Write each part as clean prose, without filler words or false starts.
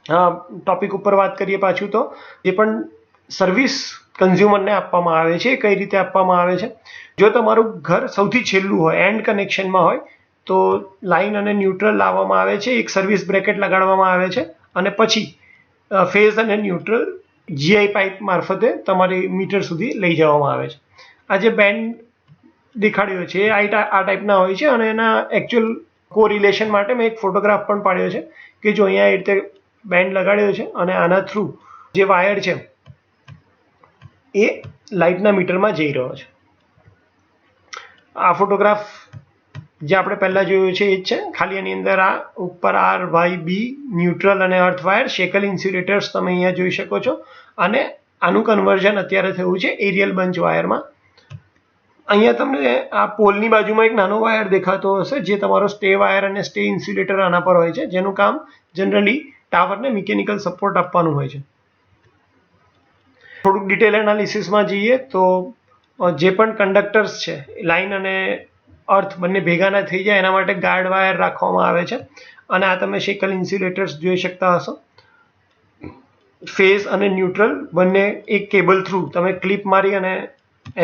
Topic ઉપર વાત કરીએ પાછું તો જે પણ સર્વિસ કન્ઝ્યુમરને આપવામાં આવે છે કઈ રીતે આપવામાં આવે છે. જો તમારું ઘર સૌથી છેલ્લું હોય, એન્ડ કનેક્શનમાં હોય, તો લાઇન અને ન્યુટ્રલ લાવવામાં આવે છે, એક સર્વિસ બ્રેકેટ લગાડવામાં આવે છે અને પછી ફેઝ અને ન્યુટ્રલ જીઆઈ પાઇપ મારફતે તમારી મીટર સુધી લઈ જવામાં આવે છે. આ જે બેન્ડ દેખાડ્યો છે આ ટાઈપના હોય છે અને એના એકચ્યુઅલ કોરિલેશન માટે મેં એક ફોટોગ્રાફ પણ પાડ્યો છે કે જો અહીંયા એ રીતે બેન્ડ લગાડ્યો છે અને આના થ્રુ જે વાયર છે એ લાઇટના મીટરમાં જઈ રહ્યો છે. આ ફોટોગ્રાફ જે આપણે પહેલાં જોયું છે એ જ છે, ખાલી એની અંદર આ ઉપર આર વાય બી ન્યુટ્રલ અને અર્થ વાયર શેકલ ઇન્સ્યુલેટર્સ તમે અહીંયા જોઈ શકો છો અને આનું કન્વર્ઝન અત્યારે થયું છે એરિયલ બંચ વાયરમાં. અહીંયા તમને આ પોલની બાજુમાં એક નાનો વાયર દેખાતો હશે જે તમારો સ્ટે વાયર અને સ્ટે ઇન્સ્યુલેટર આના પર હોય છે, જેનું કામ જનરલી ટાવરને મિકેનિકલ સપોર્ટ આપવાનું હોય છે. થોડુંક ડિટેલ એનાલિસિસમાં જઈએ તો જે પણ કંડક્ટર્સ છે લાઇન અને અર્થ બંને ભેગા ના થઈ જાય એના માટે ગાર્ડ વાયર રાખવામાં આવે છે અને આ તમે શેકલ ઇન્સ્યુલેટર્સ જોઈ શકતા હશો. ફેઝ અને ન્યુટ્રલ બંને એક કેબલ થ્રુ તમે ક્લિપ મારી અને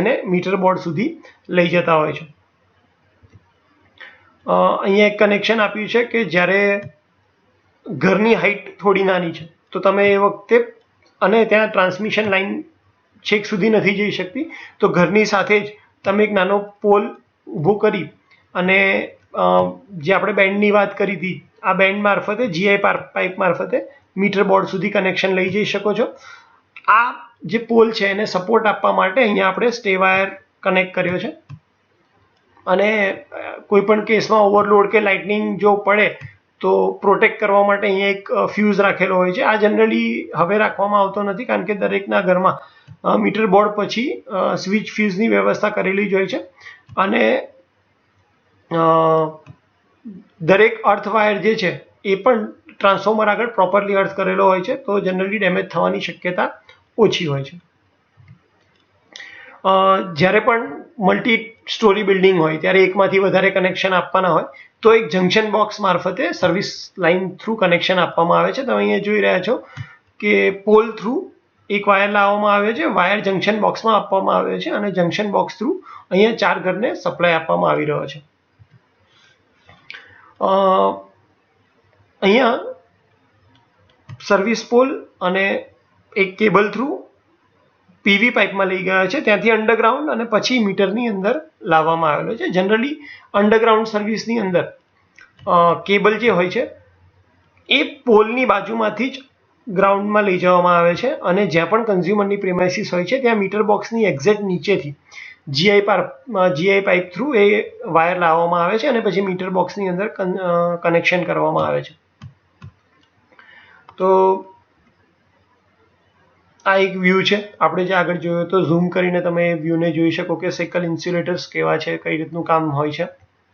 એને મીટર બોર્ડ સુધી લઈ જતા હોય છે. અહીંયા એક કનેક્શન આપ્યું છે કે જ્યારે ઘરની હાઇટ થોડી નાની છે તો તમે એ વખતે અને ત્યાં ટ્રાન્સમિશન લાઇન છેક સુધી નથી જઈ શકતી તો ઘરની સાથે જ તમે એક નાનો પોલ ઊભો કરી અને જે આપણે બેન્ડની વાત કરી હતી આ બેન્ડ મારફતે જીઆઈ પાઇપ મારફતે મીટર બોર્ડ સુધી કનેક્શન લઈ જઈ શકો છો. આ જે પોલ છે એને સપોર્ટ આપવા માટે અહીંયા આપણે સ્ટે વાયર કનેક્ટ કર્યો છે અને કોઈ પણ કેસમાં ઓવરલોડ કે લાઇટનિંગ જો પડે તો પ્રોટેક્ટ કરવા માટે અહીંયા એક ફ્યુઝ રાખેલો હોય છે. આ જનરલી હવે રાખવામાં આવતો નથી કારણ કે દરેકના ઘરમાં મીટર બોર્ડ પછી સ્વિચ ફ્યુઝની વ્યવસ્થા કરેલી જ હોય છે અને દરેક અર્થ વાયર જે છે એ પણ ટ્રાન્સફોર્મર આગળ પ્રોપરલી અર્થ કરેલો હોય છે તો જનરલી ડેમેજ થવાની શક્યતા ઓછી હોય છે. જ્યારે પણ મલ્ટી સ્ટોરી બિલ્ડિંગ હોય ત્યારે એકમાંથી વધારે કનેક્શન આપવાના હોય તો એક જંકશન બોક્સ મારફતે સર્વિસ લાઇન થ્રુ કનેક્શન આપવામાં આવે છે. તમે અહીંયા જોઈ રહ્યા છો કે પોલ થ્રુ એક વાયર લાવવામાં આવે છે, વાયર જંકશન બોક્સમાં આપવામાં આવે છે અને જંકશન બોક્સ થ્રુ અહીંયા 4 ઘરને સપ્લાય આપવામાં આવી રહ્યો છે. અહીંયા સર્વિસ પોલ અને એક કેબલ થ્રુ પીવી પાઇપમાં લઈ ગયા છે, ત્યાંથી અંડરગ્રાઉન્ડ અને પછી મીટરની અંદર લાવવામાં આવેલો છે. જનરલી અંડરગ્રાઉન્ડ સર્વિસની અંદર કેબલ જે હોય છે એ પોલની બાજુમાંથી જ ગ્રાઉન્ડમાં લઈ જવામાં આવે છે અને જ્યાં પણ કન્ઝ્યુમરની પ્રેમાઇસીસ હોય છે ત્યાં મીટર બોક્સની એક્ઝેક્ટ નીચેથી જીઆઈ પાઇપ થ્રુ એ વાયર લાવવામાં આવે છે અને પછી મીટર બોક્સની અંદર કનેક્શન કરવામાં આવે છે. તો આ એક વ્યૂ છે આપણે જે આગળ જોયો તો ઝૂમ કરીને તમે એ વ્યૂને જોઈ શકો કે શેકલ ઇન્સ્યુલેટર્સ કેવા છે, કઈ રીતનું કામ હોય છે.